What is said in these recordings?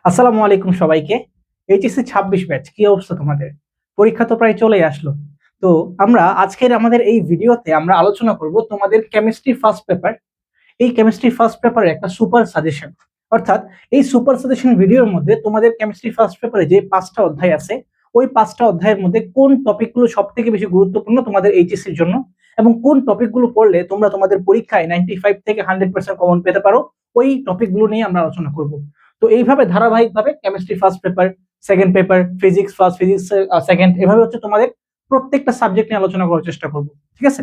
আসসালামু আলাইকুম সবাইকে। এইচএসসি 26 ব্যাচ, কি অবস্থা তোমাদের? পরীক্ষা তো প্রায় চলেই আসলো। তো আমরা আজকের আমাদের এই ভিডিওতে আমরা আলোচনা করব তোমাদের কেমিস্ট্রি ফার্স্ট পেপার। এই কেমিস্ট্রি ফার্স্ট পেপারের একটা সুপার সাজেশন, অর্থাৎ এই সুপার সাজেশন ভিডিওর মধ্যে তোমাদের কেমিস্ট্রি ফার্স্ট পেপারে যে 5টা অধ্যায় আছে, ওই 5টা অধ্যায়ের মধ্যে কোন টপিকগুলো সব থেকে বেশি গুরুত্বপূর্ণ তোমাদের এইচএসসির জন্য, এবং কোন টপিকগুলো পড়লে তোমরা তোমাদের পরীক্ষায় 95 থেকে 100% কমন পেতে পারো, ওই টপিকগুলো নিয়ে আমরা আলোচনা করব। তো এইভাবে ধারাবাহিকভাবে chemistry first paper, second paper, physics first, physics second, এভাবে হচ্ছে তোমাদের প্রত্যেকটা সাবজেক্ট নিয়ে আলোচনা করার চেষ্টা করব। ঠিক আছে?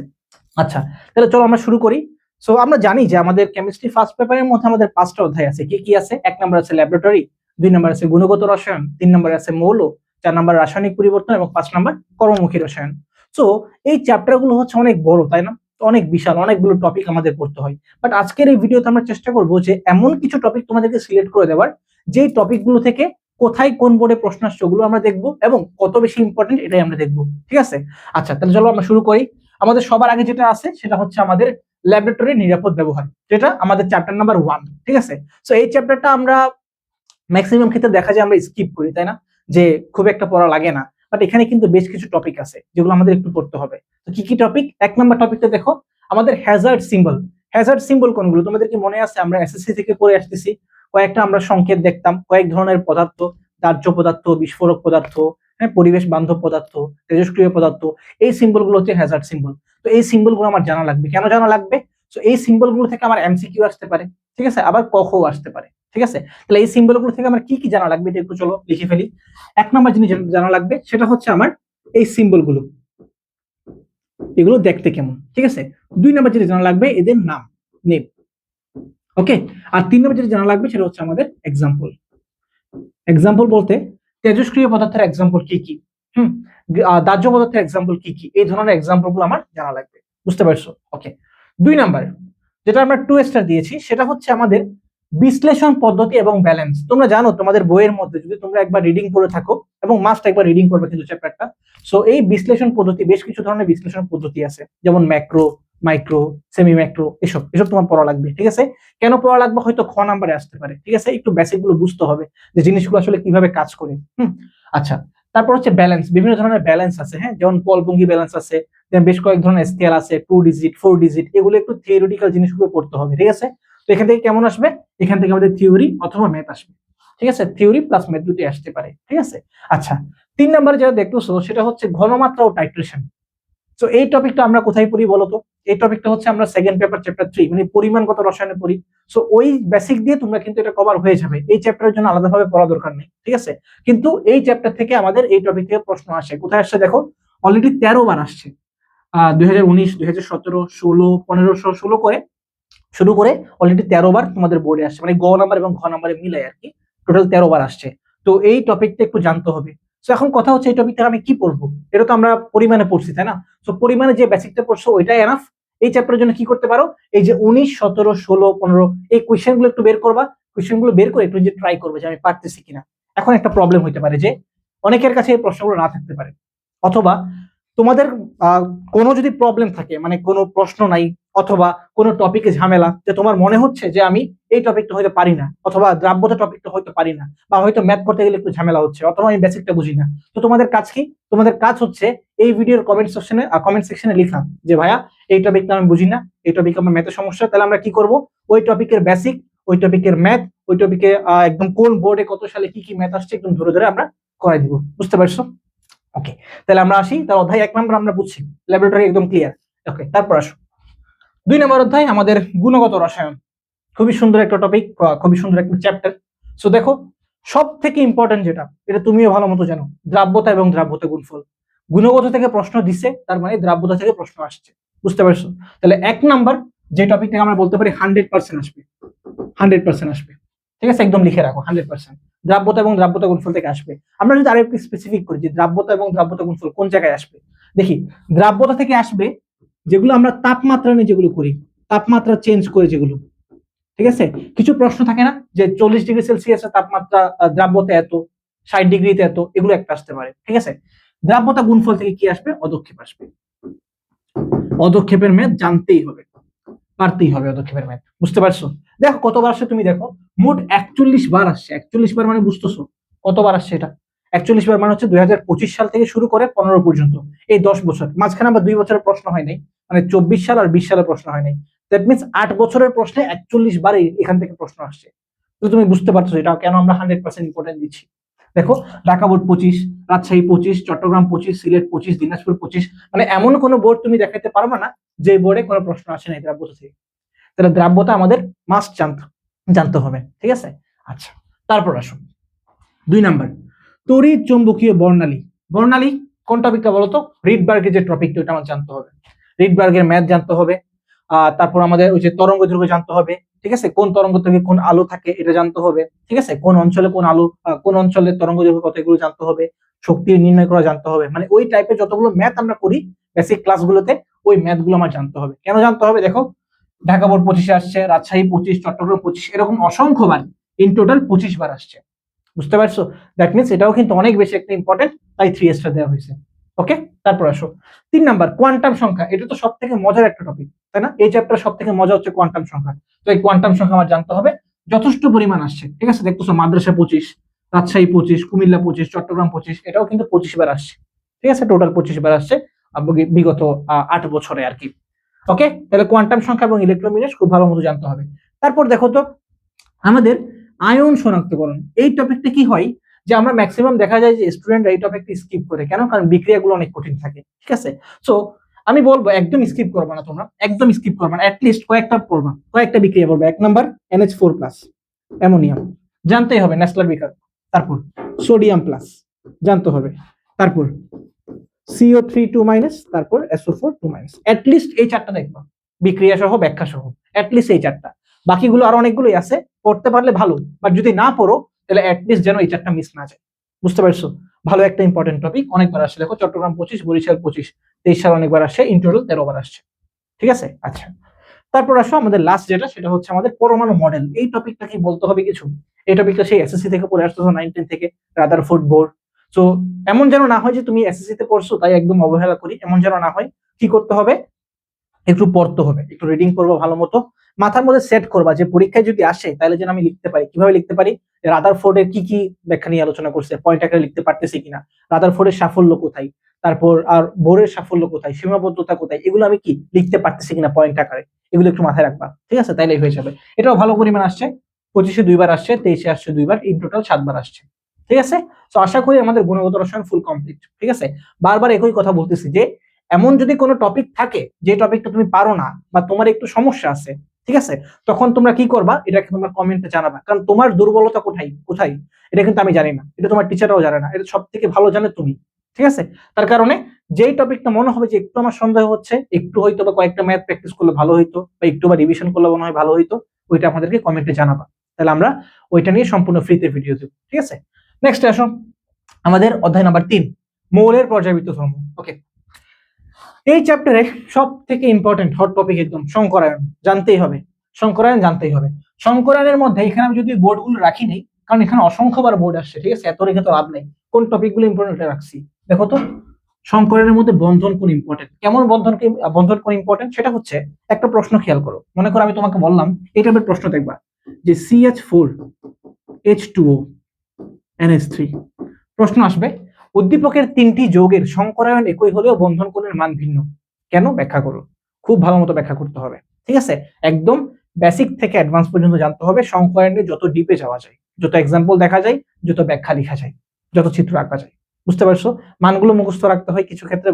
আচ্ছা, তাহলে চলো আমরা শুরু করি। সো আমরা জানি যে আমাদের কেমিস্ট্রি ফার্স্ট পেপারের মধ্যে আমাদের 5টা অধ্যায় আছে। কি কি আছে? 1 নম্বর আছে ল্যাবরেটরি, 2 নম্বর আছে গুণগত রসায়ন, 3 নম্বর আছে মৌল, 4 নম্বর রাসায়নিক পরিবর্তন এবং 5 নম্বর কর্মমুখী রসায়ন। সো এই চ্যাপ্টার গুলো হচ্ছে অনেক বড়, তাই না? অনেক বিশাল, অনেকগুলো টপিক আমাদের পড়তে হয়। বাট আজকের এই ভিডিওতে আমরা চেষ্টা করব যে এমন কিছু টপিক তোমাদেরকে সিলেক্ট করে দেওয়ার, যেই টপিকগুলো থেকে কোথায় কোন বোর্ডে প্রশ্ন আসছে ওগুলো আমরা দেখবো, এবং কত বেশি ইম্পর্টেন্ট এটাই আমরা দেখবো। ঠিক আছে? আচ্ছা, তাহলে চলো আমরা শুরু করি। আমাদের সবার আগে যেটা আছে সেটা হচ্ছে আমাদের ল্যাবরেটরি নিরাপদ ব্যবহার, যেটা আমাদের চ্যাপ্টার নাম্বার 1। ঠিক আছে? সো এই চ্যাপ্টারটা আমরা ম্যাক্সিমাম ক্ষেত্রে দেখা যায় আমরা স্কিপ করি, তাই না? যে খুব একটা পড়া লাগে না। বাট এখানে কিন্তু বেশ কিছু টপিক আছে যেগুলো আমাদের একটু পড়তে হবে। তো কি কি টপিক? 1 নম্বর টপিকটা দেখো, আমাদের হ্যাজার্ড সিম্বল। হ্যাজার্ড সিম্বল কোনগুলো তোমাদের কি মনে আছে? আমরা এসএসসি থেকে পড়ে আসতেছি, কয়েকটা আমরা সংকেত দেখতাম, কয়েক ধরনের পদার্থ, দাহ্য পদার্থ, বিস্ফোরক পদার্থ, হ্যাঁ, পরিবেশ বান্ধব পদার্থ, তেজস্ক্রিয় পদার্থ। এই সিম্বলগুলো হচ্ছে হ্যাজার্ড সিম্বল। তো এই সিম্বলগুলো আমার জানা লাগবে। কেন জানা লাগবে? তো এই সিম্বলগুলো থেকে আমার এমসিকিউ আসতে পারে, ঠিক আছে, আবার কখও আসতে পারে। ঠিক আছে? তাহলে এই সিম্বলগুলো থেকে আমার কি কি জানা লাগবে এটা একটু চলো লিখে ফেলি। 1 নম্বর জিনিস জানা লাগবে সেটা হচ্ছে আমার এই সিম্বলগুলো, এগুলো দেখতে কেমন। ঠিক আছে? 2 নম্বর যেটা জানা লাগবে এদের নাম, নেম। ওকে। আর 3 নম্বর যেটা জানা লাগবে সেটা হচ্ছে আমাদের এক্সাম্পল। এক্সাম্পল বলতে তেজস্ক্রিয় পদার্থের এক্সাম্পল কি কি, হুম, দাহ্য পদার্থের এক্সাম্পল কি কি, এই ধরনের এক্সাম্পল গুলো আমার জানা লাগবে। বুঝতে পারছো? ওকে। 2 নম্বর যেটা আমরা 2 স্টার দিয়েছি সেটা হচ্ছে আমাদের বিশ্লেষণ পদ্ধতি এবং ব্যালেন্স। তোমরা জানো তোমাদের বইয়ের মধ্যে যদি তোমরা একবার রিডিং করে থাকো, এবং মাস্ট একবার রিডিং করবে কিন্তু চ্যাপ্টারটা। সো এই বিশ্লেষণ পদ্ধতি, বেশ কিছু ধরনের বিশ্লেষণ পদ্ধতি আছে, যেমন ম্যাক্রো, মাইক্রো, সেমি ম্যাক্রো, এসব এসব তোমার পড়া লাগবে। ঠিক আছে? কেন পড়া লাগবে হয়তো খ নাম্বারে আসতে পারে। ঠিক আছে? একটু বেসিক গুলো বুঝতে হবে যে জিনিসগুলো আসলে কিভাবে কাজ করে। আচ্ছা, তারপর হচ্ছে ব্যালেন্স। বিভিন্ন ধরনের ব্যালেন্স আছে, হ্যাঁ, যেমন পলভঙ্গি ব্যালেন্স আছে, বেশ কয়েক ধরনের স্কেল আছে, 2 ডিজিট, 4 ডিজিট, এগুলো একটু থিওরিটিক্যাল জিনিসগুলো পড়তে হবে। ঠিক আছে? তো এখান থেকে কেমন আসবে? এখান থেকে আমাদের থিওরি অথবা ম্যাথ আসবে। ঠিক আছে? থিওরি প্লাস ম্যাথ দুটি আসতে পারে। ঠিক আছে? আচ্ছা, 3 নম্বরে যেটা দেখতেছো সেটা হচ্ছে ঘনমাত্রা ও টাইট্রেশন। তো এই টপিকটা আমরা কোথায় পড়ি বলতো? এই টপিকটা হচ্ছে আমরা সেকেন্ড পেপার চ্যাপ্টার 3, মানে পরিমাণগত রসায়নে পড়ি। সো ওই বেসিক দিয়ে তোমরা কিন্তু এটা কভার হয়ে যাবে, এই চ্যাপ্টারের জন্য আলাদাভাবে পড়া দরকার নেই। ঠিক আছে? কিন্তু এই চ্যাপ্টার থেকে আমাদের এই টপিক থেকে প্রশ্ন আসে। কোথায় আসছে দেখো, অলরেডি 13 বার আসছে। 2019, 2017, 16, 15, 16 করে শুরু করে অলরেডি 13 বার তোমাদের বোর্ডে আসছে, মানে গ নাম্বার এবং ঘ নাম্বারে মিলাই আর কি। টোটাল 13 বার আসছে। তো এই টপিকটা একটু জানতে হবে। তো এখন কথা হচ্ছে এই টপিকটা আমি কি পড়বো? এটা তো আমরা পরিমাণে পড়ছি, তাই না? তো পরিমাণে যে বেসিকটা পড়ছো ওইটাই এনাফ। এই চ্যাপ্টারের জন্য কি করতে পারো, এই যে 19, 17, 16, 15, এই কোয়েশ্চেন গুলো একটু বের করবা। কোয়েশ্চেন গুলো বের করে একটু যে ট্রাই করবে যে আমি পারতেছি কিনা। এখন একটা প্রবলেম হইতে পারে যে অনেকের কাছে এই প্রশ্নগুলো না থাকতে পারে, অথবা তোমাদের কোনো যদি প্রবলেম থাকে, মানে কোনো প্রশ্ন নাই, অথবা কোনো টপিকে ঝামেলা, যে তোমার মনে হচ্ছে যে আমি এই টপিকটা হয়তো পারি না, অথবা দ্রাব্যতা টপিকটা হয়তো পারি না, বা হয়তো ম্যাথ করতে গেলে একটু ঝামেলা হচ্ছে, অথবা আমি বেসিকটা বুঝি না। তো তোমাদের কাজ কি? তোমাদের কাজ হচ্ছে এই ভিডিওর কমেন্ট সেকশনে লিখা যে ভাইয়া এই টপিকটা আমি বুঝি না, এই টপিক আমার ম্যাথের সমস্যা। তাহলে আমরা কি করব, ওই টপিকের বেসিক, ওই টপিকের ম্যাথ, ওই টপিকে একদম কোন বোর্ডে কত সালে কি কি ম্যাথ আসছে একদম ধরে ধরে আমরা করাই দিব। বুঝতে পারছো? ওকে। তাহলে আমরা আসি, তার অধ্যায় 1 নম্বর আমরা বুঝছি, ল্যাবরেটরি একদম ক্লিয়ার। ওকে, তারপর আসো 2 নম্বর অধ্যায় আমাদের গুণগত রসায়ন। খুবই সুন্দর একটা টপিক, খুবই সুন্দর একটা চ্যাপ্টার। সো দেখো, সব থেকে ইম্পর্টেন্ট যেটা, এটা তুমিও ভালো মতো জানো, দ্রাব্যতা এবং দ্রাব্যতা গুণফল। গুণগত থেকে প্রশ্ন দিছে, তার মানে দ্রাব্যতা থেকে প্রশ্ন আসছে। বুঝতে পারছো? তাহলে 1 নম্বর যে টপিক থেকে আমরা বলতে পারি 100% আসবে, 100% আসবে। ঠিক আছে? একদম লিখে রাখো 100% দ্রাব্যতা এবং দ্রাব্যতা গুণফল থেকে আসবে। আমরা যদি আরো একটু স্পেসিফিক করি যে দ্রাব্যতা এবং দ্রাব্যতা গুণফল কোন জায়গায় আসবে, দেখি। দ্রাব্যতা থেকে আসবে যেগুলো আমরা তাপমাত্রা নিয়ে যেগুলো করি, তাপমাত্রা চেঞ্জ করে যেগুলো। ঠিক আছে? কিছু প্রশ্ন থাকে না যে 40 ডিগ্রি সেলসিয়াসের তাপমাত্রা দ্রাব্যতা এত, 60 ডিগ্রিতে এত, এগুলো একটা আসতে পারে। ঠিক আছে? দ্রাব্যতা গুণফল থেকে কি আসবে? অদক্ষেপ আসবে। অদক্ষেপের ম্যাথ জানতেই হবে। পারতেই হবে অদক্ষেপের ম্যাথ। বুঝতে পারছো? দেখো কতবার আসছে তুমি দেখো, মোট 41 বার আসছে। 41 বার মানে বুঝতেছো কতবার আসছে এটা? 41 বার মানে হচ্ছে 2025 সাল থেকে শুরু করে 15 পর্যন্ত, এই 10 বছর। মাঝখানে আবার 2 বছরের প্রশ্ন হয় নাই, মানে 24 সাল আর 20 সালের প্রশ্ন হয় নাই। দ্যাট মিনস 8 বছরের প্রশ্নে 41 বারে এখান থেকে প্রশ্ন আসছে। তো তুমি বুঝতে পারছো এটা কেন আমরা 100% ইম্পর্টেন্ট দিচ্ছি। দেখো, ঢাকা বোর্ড 25, রাজশাহী 25, চট্টগ্রাম 25, সিলেট 25, দিনাজপুর 25, মানে এমন কোন বোর্ড তুমি দেখাতে পারবে না যে বোর্ডে কোনো প্রশ্ন আসে নাই দ্রাব্যতা থেকে। তাহলে দ্রাব্যতা আমাদের মাস্ট জানতে হবে, ঠিক আছে? আচ্ছা, তারপর আসুন 2 নাম্বার, তড়িৎ চৌম্বকীয় বর্ণালী। বর্ণালী কোন টপিকটা বলতো? রিডবার্গের যে টপিকটা, ওটা আমার জানতে হবে। রিডবার্গের ম্যাথ জানতে হবে। তারপর আমাদের ওই যে তরঙ্গ দৈর্ঘ্য জানতে হবে, ঠিক আছে? কোন তরঙ্গ থেকে কোন আলো থাকে এটা জানতে হবে, ঠিক আছে? কোন অঞ্চলে কোন আলো, কোন অঞ্চলের তরঙ্গ দৈর্ঘ্য কত, এগুলো জানতে হবে। শক্তি নির্ণয় করা জানতে হবে। মানে ওই টাইপের যতগুলো ম্যাথ আমরা করি বেসিক ক্লাসগুলোতে, ওই ম্যাথগুলো আমার জানতে হবে। কেন জানতে হবে? দেখো, ঢাকা বোর্ড 25 আসছে, রাজশাহী 25, চট্টগ্রাম 25, এরকম অসংখ্য বার, ইন টোটাল 25 বার আসছে। বুঝতে পারছো? দ্যাট মিনস এটাও কিন্তু অনেক বেশি একটা ইম্পর্টেন্ট, তাই 3 স্টার দেওয়া হয়েছে। ওকে, তারপর আসো 3 নাম্বার, কোয়ান্টাম সংখ্যা। এটা তো সব থেকে মজার একটা টপিক, তাই না? এই চ্যাপ্টার সব থেকে মজা হচ্ছে কোয়ান্টাম সংখ্যা। তো এই কোয়ান্টাম সংখ্যা আমার জানতে হবে। যথেষ্ট পরিমাণ আসছে, ঠিক আছে? দেখতেছো মাদ্রাসা 25, রাজশাহী 25, কুমিল্লা 25, চট্টগ্রাম 25, এটাও কিন্তু 25 বার আসছে, ঠিক আছে? টোটাল 25 বার আসছে বিগত 8 বছরে আর কি। ওকে, তাহলে কোয়ান্টাম সংখ্যা এবং ইলেকট্রোমিনাস খুব ভালো মতো জানতে হবে। তারপর দেখো তো আমাদের আয়ন শনাক্তকরণ, এই টপিকটা কি হয় যে আমরা ম্যাক্সিমাম দেখা যায় যে স্টুডেন্টরা এই টপিকটা স্কিপ করে। কেন? কারণ বিক্রিয়াগুলো অনেক কঠিন থাকে, ঠিক আছে? সো আমি বলবো একদম স্কিপ করবে না, তোমরা একদম স্কিপ করবে না, অ্যাটলিস্ট কয়েকটা পড়বা, কয়েকটা বিক্রিয়া পড়বা। 1 নাম্বার, NH4+, অ্যামোনিয়াম জানতেই হবে, ন্যাসলার বিকার। তারপর সোডিয়াম প্লাস জানতে হবে। তারপর CO3 2-, তারপর SO4 2-। অ্যাটলিস্ট এই 4টা দেখবা, বিক্রিয়া সহ ব্যাখ্যা সহ, অ্যাটলিস্ট এই 4টা। বাকিগুলো আরো অনেকগুলোই আছে, পড়তে পারলে ভালো, বাট যদি না পড়ো তাহলে অ্যাটলিস্ট যেন এই 4টা মিস না যায়। বুঝতে পারছো? ভালো একটা ইম্পর্টেন্ট টপিক, অনেকবার আসছে। দেখো, চট্টগ্রাম 25, বরিশাল 25, 23 সাল অনেকবার আসছে, ইন টোটাল 13 বার আসছে, ঠিক আছে? আচ্ছা, তারপর আসো আমাদের লাস্ট যেটা, সেটা হচ্ছে আমাদের পরমাণু মডেল। এই টপিকটা কি বলতে হবে কিছু? এই টপিকটা সেই এসএসসি থেকে পড়ে আসতেছো, 9-10 থেকে, রাদারফোর্ড বোর্ড। তো এমন যেন না হয় যে তুমি এসএসসি তে পড়ছো তাই একদম অবহেলা করি, এমন যেন না হয়। কি করতে হবে? একটু পড়তে হবে, একটু রিডিং করবো ভালো মতো, মাথার মধ্যে সেট করবা যে পরীক্ষায় যদি আসে তাহলে যেন আমি লিখতে পারি। কিভাবে লিখতে পারি? রাদারফোর্ডের কি কি ব্যাখ্যা নিয়ে আলোচনা করছে, পয়েন্ট আকারে লিখতে পারতেছি কিনা, রাদারফোর্ডের সাফল্য কোথায়, তারপর আর বোরের সাফল্য কোথায়, সীমাবদ্ধতা কোথায়, এগুলো আমি কি লিখতে পারতেছি কিনা পয়েন্ট আকারে, এগুলো একটু মাথায় রাখবা, ঠিক আছে? তাইলেই হয়ে যাবে। এটাও ভালো পরিমাণ আসছে, 25-এ 2 বার আসছে, 23-এ আসছে 2 বার, ইন টোটাল 7 বার আসছে, ঠিক আছে? তো আশা করি আমাদের গুণগত রসায়ন ফুল কমপ্লিট, ঠিক আছে? বারবার একই কথা বলতেছি যে এমন যদি কোনো টপিক থাকে যে টপিকটা তুমি পারো না বা তোমার একটু সমস্যা আছে, ঠিক আছে, তখন তোমরা কি করবা, এটাকে তোমরা কমেন্টে জানাবা। কারণ তোমার দুর্বলতা কোথায় কোথায় এটা কিন্তু আমি জানি না, এটা তোমার টিচাররাও জানে না, এটা সব থেকে ভালো জানে তুমি, ঠিক আছে? তার কারণে যেই টপিকটা মনে হবে যে একটু আমার সন্দেহ হচ্ছে, একটু হয়তো বা কয়েকটা ম্যাথ প্র্যাকটিস করলে ভালো হইতো, বা একটু বা রিভিশন করলে মনে হয় ভালো হইতো, ওইটা আমাদেরকে কমেন্টে জানাবা। তাহলে আমরা ওইটা নিয়ে সম্পূর্ণ ফ্রিতে ভিডিও দেব, ঠিক আছে? নেক্সট আসো আমাদের অধ্যায় নাম্বার 3, মৌলের পর্যায়বৃত্ত ধর্ম। ওকে, এই চ্যাপ্টারে সব থেকে ইম্পর্টেন্ট হট টপিক একদম সংকরায়ন, জানতেই হবে। সংকরায়ন জানতেই হবে। সংকরায়নের মধ্যে এখানে আমি যদি বোর্ডগুলো রাখি নেই, কারণ এখানে অসংখ্যবার বোর্ড আসছে, ঠিক আছে? এত রেখে তো লাভ নেই। কোন টপিকগুলো ইম্পর্টেন্ট রাখছি দেখো তো। সংকরায়নের মধ্যে বন্ধন কোন ইম্পর্টেন্ট, কেমন বন্ধন কোন ইম্পর্টেন্ট, সেটা হচ্ছে একটা প্রশ্ন খেয়াল করো। মনে করো আমি তোমাকে বললাম এই টাইপের প্রশ্ন দেখবা যে CH4H2O NH3, প্রশ্ন আসবে উদ্দীপকের 3টি যৌগের সংকরায়ন একই হলেও বন্ধন কোণের মান ভিন্ন, কেন? ব্যাখ্যা করো। খুব ভালো মতো ব্যাখ্যা করতে হবে, ঠিক আছে? একদম বেসিক থেকে অ্যাডভান্স পর্যন্ত জানতে হবে। সংকরায়নে যত ডিপে যাওয়া যায়, যত এক্সাম্পল দেখা যায়, যত ব্যাখ্যা লেখা যায়, যত চিত্র আঁকা যায়। বুঝতে পারছো? মানগুলো মুখস্থ রাখতে হয় কিছু ক্ষেত্রে,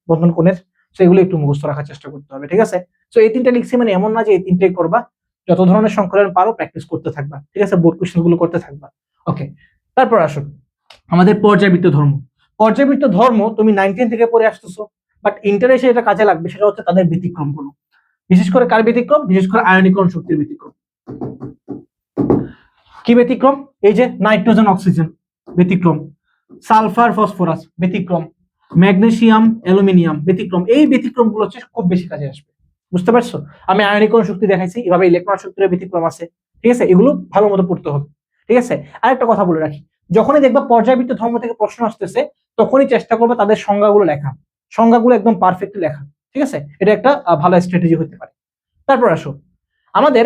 বন্ধন কোণের, সেগুলো একটু মুখস্থ রাখার চেষ্টা করতে হবে, ঠিক আছে? তো এই 3টা লিখছি মানে এমন না যে এই 3টাই করবা, যত ধরনের সংকরায়ন পারো প্র্যাকটিস করতে থাকবা, ঠিক আছে? বোর্ড কোশ্চেন গুলো করতে থাকবা। ওকে, তারপর আসুন আমাদের পর্যায়বৃত্ত ধর্ম। পর্যায়বৃত্ত ধর্ম তুমি 9-10 থেকে পড়ে আসতেছো, বাট ইন্টারে এসে এটা কাজে লাগবে। সেটা হচ্ছে তাদের ব্যতিক্রম গুলো, বিশেষ করে কার ব্যতিক্রম? বিশেষ করে আয়নীকরণ শক্তির ব্যতিক্রম। কি ব্যতিক্রম? এই যে নাইট্রোজেন অক্সিজেন ব্যতিক্রম, সালফার ফসফরাস ব্যতিক্রম, ম্যাগনেসিয়াম অ্যালুমিনিয়াম ব্যতিক্রম। এই ব্যতিক্রম গুলো হচ্ছে খুব বেশি কাজে আসবে। বুঝতে পারছো? আমি আয়নীকরণ শক্তি দেখাইছি, এভাবে ইলেকট্রন শক্তির ব্যতিক্রম আছে, ঠিক আছে? এগুলো ভালো মতো পড়তে হবে, ঠিক আছে? আরেকটা কথা বলে রাখি, যখনই দেখবা পর্যায়বৃত্ত ধর্ম থেকে প্রশ্ন আসতেছে, তখনই চেষ্টা করবে তাদের সংজ্ঞাগুলো লেখা, সংজ্ঞাগুলো একদম পারফেক্টলি লেখা, ঠিক আছে? এটা একটা ভালো স্ট্র্যাটেজি হতে পারে। তারপর আসো আমাদের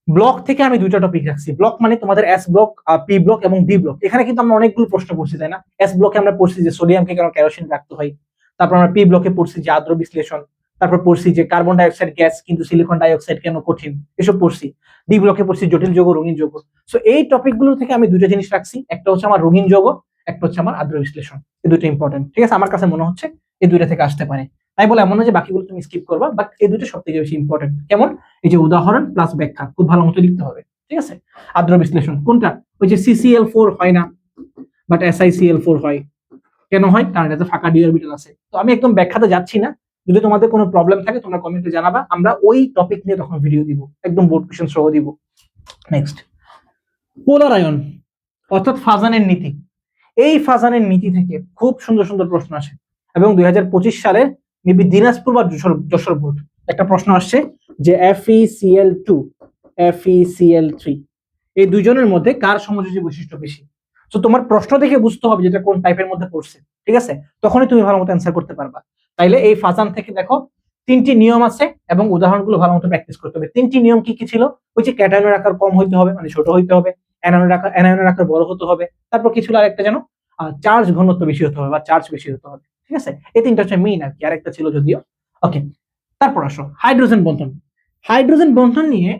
ব্লক থেকে আমি দুইটা টপিক রাখছি। ব্লক মানে তোমাদের এস ব্লক, পি ব্লক এবং ডি ব্লক। এখানে কিন্তু আমরা অনেকগুলো প্রশ্ন পড়ছি, তাই না? এস ব্লকে আমরা পড়ছি যে সোডিয়ামকে কেন কেরোসিন রাখতে হয়। তারপর আমরা পি ব্লকে পড়ছি যে আদ্র বিশ্লেষণ। তারপর পড়ছি যে কার্বন ডাইঅক্সাইড গ্যাস কিন্তু সিলিকন ডাইঅক্সাইড কেন কঠিন, এসব পড়ছি। ডি ব্লকে পড়ছি জটিল যৌগ, রঙিন যৌগ। সো এই টপিকগুলো থেকে আমি দুইটা জিনিস রাখছি, একটা হচ্ছে আমার রঙিন যৌগ, একটা হচ্ছে আমার আদ্র বিশ্লেষণ। এই দুটো ইম্পর্টেন্ট, ঠিক আছে? আমার কাছে মনে হচ্ছে এই দুইটা থেকে আসতে পারে। তাই বলে এমন না যে বাকিগুলো তুমি স্কিপ করবা, বাট এই দুটো সব থেকে বেশি ইম্পর্টেন্ট। কেমন? এই যে উদাহরণ প্লাস ব্যাখ্যা খুব ভালো মতো লিখতে হবে, ঠিক আছে? আদ্র বিশ্লেষণ কোনটা? ওই যে CCl4 হয় না, বাট SiCl4 হয়। কেন হয়? কারণ এটাতে ফাঁকা ডি অরবিটাল আছে। তো আমি একদম ব্যাখ্যাতে যাচ্ছি না। যদি তোমাদের কোনো প্রবলেম থাকে তোমরা কমেন্টে জানাবা, আমরা ওই টপিক নিয়ে তখন ভিডিও দিব, একদম বোর্ড কোশ্চেন সহ দিব। নেক্সট, পোলার আয়ন অর্থাৎ ফাজানের নীতি। এই ফাজানের নীতি থেকে খুব সুন্দর সুন্দর প্রশ্ন আসে এবং 2025 সালে মেবি দিনাজপুর বা যশোর বোর্ড একটা প্রশ্ন আসছে যে FeCl2 FeCl3 এই দুইজনের মধ্যে কার সমযোজী বৈশিষ্ট্য বেশি। তো তোমার প্রশ্ন দেখে বুঝতে হবে যেটা কোন টাইপের মধ্যে পড়ছে, ঠিক আছে? তখনই তুমি ভালো মতো অ্যান্সার করতে পারবা। তাইলে এই ফাজান থেকে দেখো তিনটি নিয়ম আছে এবং উদাহরণগুলো ভালো মতো প্র্যাকটিস করতে হবে। তিনটি নিয়ম কি কি ছিল? ওই যে ক্যাটায়নের আকার কম হইতে হবে, মানে ছোট হইতে হবে, অ্যানায়নের আকার বড় হতে হবে, তারপর কি ছিল আরেকটা যেন চার্জ ঘনত্ব বেশি হতে হবে বা চার্জ বেশি হতে হবে, ঠিক আছে? এই তিনটা হচ্ছে মেইন আর কি, আরেকটা ছিল যদিও। ওকে, তারপর আসো হাইড্রোজেন বন্ধন। হাইড্রোজেন বন্ধন নিয়ে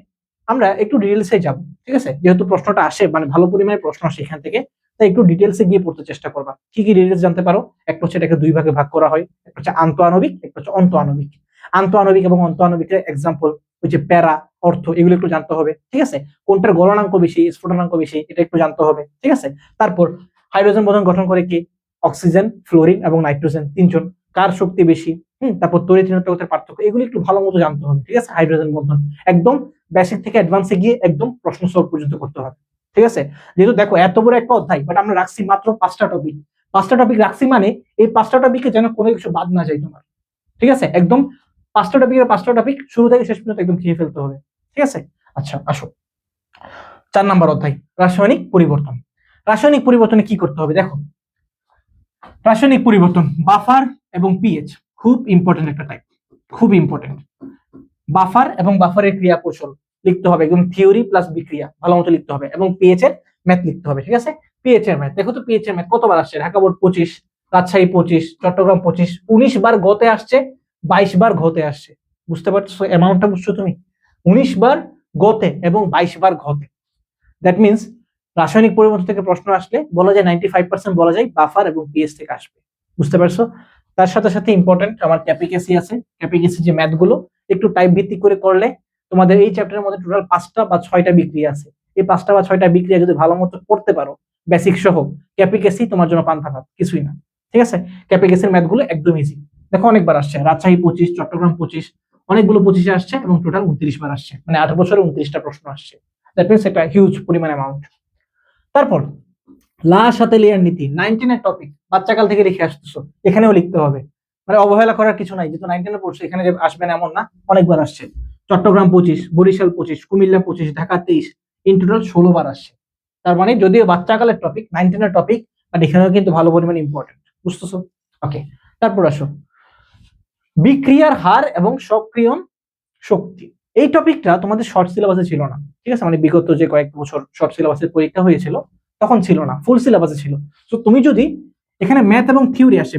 আমরা একটু ডিটেলসে যাব, ঠিক আছে? যেহেতু প্রশ্নটা আসে, মানে ভালো পরিমাণে প্রশ্ন আসে এখান থেকে, তাই একটু ডিটেলসে গিয়ে পড়তে চেষ্টা করবা। কি কি ডিটেলস জানতে পারো? একটা হচ্ছে এটাকে দুই ভাগে ভাগ করা হয়, একটা হচ্ছে আন্তঃ আণবিক, একটা হচ্ছে অন্ত আণবিক। আন্তঃ আণবিক এবং অন্ত আণবিকের এক্সাম্পল ওই যে প্যারা, অর্থ, এগুলো একটু জানতে হবে, ঠিক আছে? কোনটার গলনাঙ্ক বেশি, স্ফুটনাঙ্ক বেশি, এটা একটু জানতে হবে, ঠিক আছে? তারপর হাইড্রোজেন বন্ধন গঠন করে কি? অক্সিজেন, ফ্লোরিন এবং নাইট্রোজেন, তিনজন। কার শক্তি বেশি? তারপর তড়িৎ ঋণাত্মকতার পার্থক্য, এগুলো একটু ভালো মতো জানতে হবে, ঠিক আছে? হাইড্রোজেন বন্ধন একদম বেসিক থেকে অ্যাডভান্সে গিয়ে একদম প্রশ্ন সলভ পর্যন্ত করতে হবে, ঠিক আছে? যেহেতু দেখো এত বড় একটা অধ্যায়, বাট আমরা রাখছি মাত্র 5টা টপিক। 5টা টপিক রাখছি মানে এই 5টা টপিকে যেন কোনো কিছু বাদ না যায় তোমার, ঠিক আছে? একদম 5টা টপিক শুরু থেকে শেষ পর্যন্ত একদম খেয়ে ফেলতে হবে, ঠিক আছে? আচ্ছা আসো 4 নম্বর অধ্যায়, রাসায়নিক পরিবর্তন। রাসায়নিক পরিবর্তনে কি করতে হবে দেখো। রাসায়নিক পরিবর্তন, বাফার এবং পিএইচ খুব ইম্পর্টেন্ট একটা টাইপ, খুব ইম্পর্টেন্ট। বাফার এবং বাফারের ক্রিয়া কৌশল লিখতে হবে, একদম থিওরি প্লাস বিক্রিয়া ভালো মতো লিখতে হবে, এবং পিএইচ এর ম্যাথ লিখতে হবে, ঠিক আছে? পিএইচ এর ম্যাথ দেখো তো, পিএইচ এর ম্যাথ কতবার আসছে? ঢাকা বোর্ড 25, রাজশাহী 25, চট্টগ্রাম 25, 19 বার গতে আসছে, 22 বার ঘতে আসছে। বুঝতে পারছো অ্যামাউন্টটা? বুঝছো তুমি? 19 বার গতে এবং 22 বার ঘতে। দ্যাট মিনস রাসায়নিক পরিবর্তন থেকে প্রশ্ন আসলে বলা যায় 95% বলা যায় বাফার এবং পিএইচ থেকে আসবে। বুঝতে পারছো? তার সাথে সাথে ইম্পর্টেন্ট আমার ক্যাপিকেসি আছে। ক্যাপিকেসি যে ম্যাথগুলো একটু টাইপ ভিত্তিক করে করলে তোমাদের এই চ্যাপ্টারের মধ্যে টোটাল 5টা বা 6টা বিক্রিয়া আছে। এই 5টা বা 6টা বিক্রিয়া যদি ভালো মতো করতে পারো বেসিক সহ, ক্যাপিকেসি তোমার জন্য পান্তা ভাত, কিছুই না, ঠিক আছে? ক্যাপিকেসির ম্যাথগুলো একদম ইজি। দেখো অনেকবার আসছে, রাজশাহী 25, চট্টগ্রাম 25, অনেকগুলো 25-এ আসছে এবং টোটাল 29 বার আসছে, মানে 8 বছরে 29টা প্রশ্ন আসছে। দ্যাট মিনস এটা হিউজ পরিমাণ অ্যামাউন্ট। তারপর লা শাতেলিয়ার নীতি, 19-এর টপিক, বাচ্চাকাল থেকে লিখে আসতেছো, এখানেও লিখতে হবে, মানে অবহেলা করার কিছু নাই। যেহেতু 19-এ পড়ছো এখানে যে আসবে না এমন না, অনেকবার আসছে। চট্টগ্রাম 25, বরিশাল 25, কুমিল্লা 25, ঢাকা 23, ইন টোটাল 16 বার আসছে। তার মানে যদিও বাচ্চাকালের টপিক, 19-এর টপিক, বাট এখানেও কিন্তু ভালো পরিমাণে ইম্পর্টেন্ট। বুঝতেছো? ওকে, তারপর আসো বিক্রিয়ার হার এবং সক্রিয়ণ শক্তি। এই টপিকটা তোমাদের শর্ট সিলেবাসে ছিল না, ঠিক আছে? মানে বিগত যে কয়েক বছর শর্ট সিলেবাসের পরীক্ষা হয়েছিল তখন ছিল না, ফুল সিলেবাসে ছিল। তো তুমি যদি এখানে ম্যাথ এবং থিওরি আসে,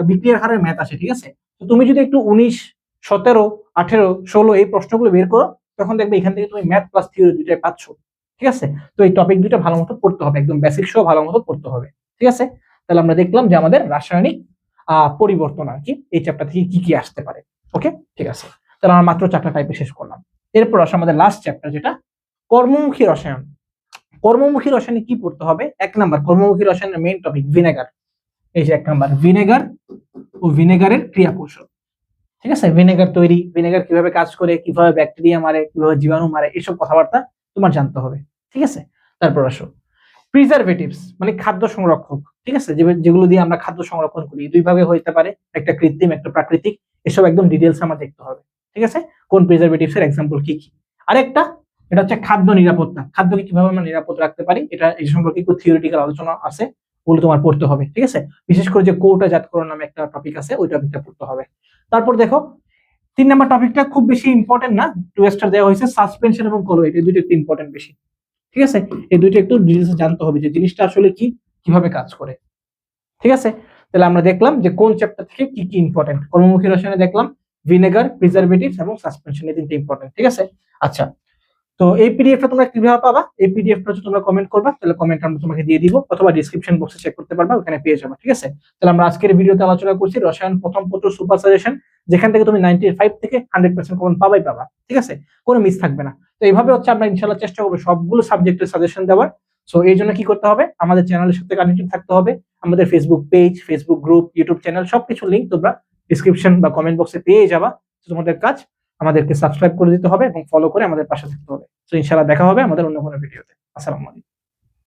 বিক্রিয়ার হারের ম্যাথ আসে, ঠিক আছে? তো তুমি যদি একটু 19, 17, 18, 16 এই প্রশ্নগুলো বের করো, তখন দেখবে এখান থেকে তুমি ম্যাথ প্লাস থিওরি দুইটাই পাচ্ছ, ঠিক আছে? তো এই টপিক দুইটা ভালো মতো পড়তে হবে, একদম বেসিক সহ ভালো মতো পড়তে হবে, ঠিক আছে? তাহলে আমরা দেখলাম যে আমাদের রাসায়নিক পরিবর্তন আর কি, এই চ্যাপ্টার থেকে কি কি আসতে পারে। ওকে, ঠিক আছে। তাহলে আমরা মাত্র 4টা টাইপে শেষ করলাম। এরপর আসে আমাদের লাস্ট চ্যাপ্টার, যেটা কর্মমুখী রসায়ন। কর্মমুখী রসায়নে কি পড়তে হবে? 1 নাম্বার কর্মমুখী রসায়নের মেইন টপিক ভিনেগার। এই যে 1 নাম্বার ভিনেগার ও ভিনেগারের ক্রিয়া কৌশল, ঠিক আছে? ভিনেগার তৈরি, ভিনেগার কিভাবে কাজ করে, কিভাবে ব্যাকটেরিয়া মারে, কিভাবে জীবাণু মারে, এসব কথাবার্তা তোমার জানতে হবে, ঠিক আছে? তারপর আসো প্রিজারভেটিভস, মানে খাদ্য সংরক্ষক, ঠিক আছে? যেগুলো দিয়ে আমরা খাদ্য সংরক্ষণ করি, দুই ভাবে হইতে পারে, একটা কৃত্রিম, একটা প্রাকৃতিক। এসব একদম ডিটেইলস আমরা দেখতে হবে, ঠিক আছে? কোন প্রিজারভেটিভস এর এক্সাম্পল কি কি। আরেকটা এটা হচ্ছে খাদ্য নিরাপত্তা, খাদ্যকে কিভাবে আমরা নিরাপদ রাখতে পারি, এটা এই সম্পর্কে একটু থিওরিটিক্যাল আলোচনা আছে, ওগুলো তোমার পড়তে হবে, ঠিক আছে? বিশেষ করে যে কৌটাজাতকরণ নামে একটা টপিক আছে, ওই টপিকটা পড়তে হবে। তারপর দেখো 3 নাম্বার টপিকটা খুব বেশি ইম্পর্টেন্ট না, 2 স্টার দেওয়া হয়েছে, সাসপেনশন এবং কলোইড, এই দুটো একটু ইম্পর্টেন্ট বেশি। ঠিক আছে, এই দুইটা একটু ডিটেইলসে জানতে হবে যে জিনিসটা আসলে কি, কিভাবে কাজ করে। ঠিক আছে, তাহলে আমরা দেখলাম যে কোন চ্যাপ্টার থেকে কি কি ইম্পর্টেন্ট। কর্মমুখী রসায়নে দেখলাম ভিনেগার, প্রিজারভেটিভস এবং সাসপেনশন, এই তিনটে ইম্পর্টেন্ট। ঠিক আছে, আচ্ছা, তো এই পিডিএফটা তোমরা কিভাবে পাবা? এই পিডিএফটা হচ্ছে তোমরা কমেন্ট করবা, তাহলে কমেন্ট আমরা তোমাকে দিয়ে দিব, অথবা ডিসক্রিপশন বক্সে চেক করতে পারবা, ওখানে পেয়ে যাবে। ঠিক আছে, তাহলে আমরা আজকের ভিডিওতে আলোচনা করছি রসায়ন প্রথম পত্র সুপার সাজেশন, যেখান থেকে তুমি 95 থেকে 100% কমন পাবাই পাবা। ঠিক আছে, কোনো মিস থাকবে না। তো এইভাবে হচ্ছে আমরা ইনশাআল্লাহ চেষ্টা করবো সবগুলো সাবজেক্টের সাজেশন দেওয়ার। সো এই জন্য কি করতে হবে, আমাদের চ্যানেলের সাথে কানেক্টেড থাকতে হবে। আমাদের Facebook page, Facebook group, YouTube channel সবকিছু লিংক তোমরা ডিসক্রিপশন বা কমেন্ট বক্সে পেয়ে যাবা। তোমাদের কাজ আমাদেরকে সাবস্ক্রাইব করে দিতে হবে এবং ফলো করে আমাদের পাশে থাকতে হবে। তো ইনশাআল্লাহ দেখা হবে আমাদের অন্য কোনো ভিডিওতে। আসসালামু আলাইকুম।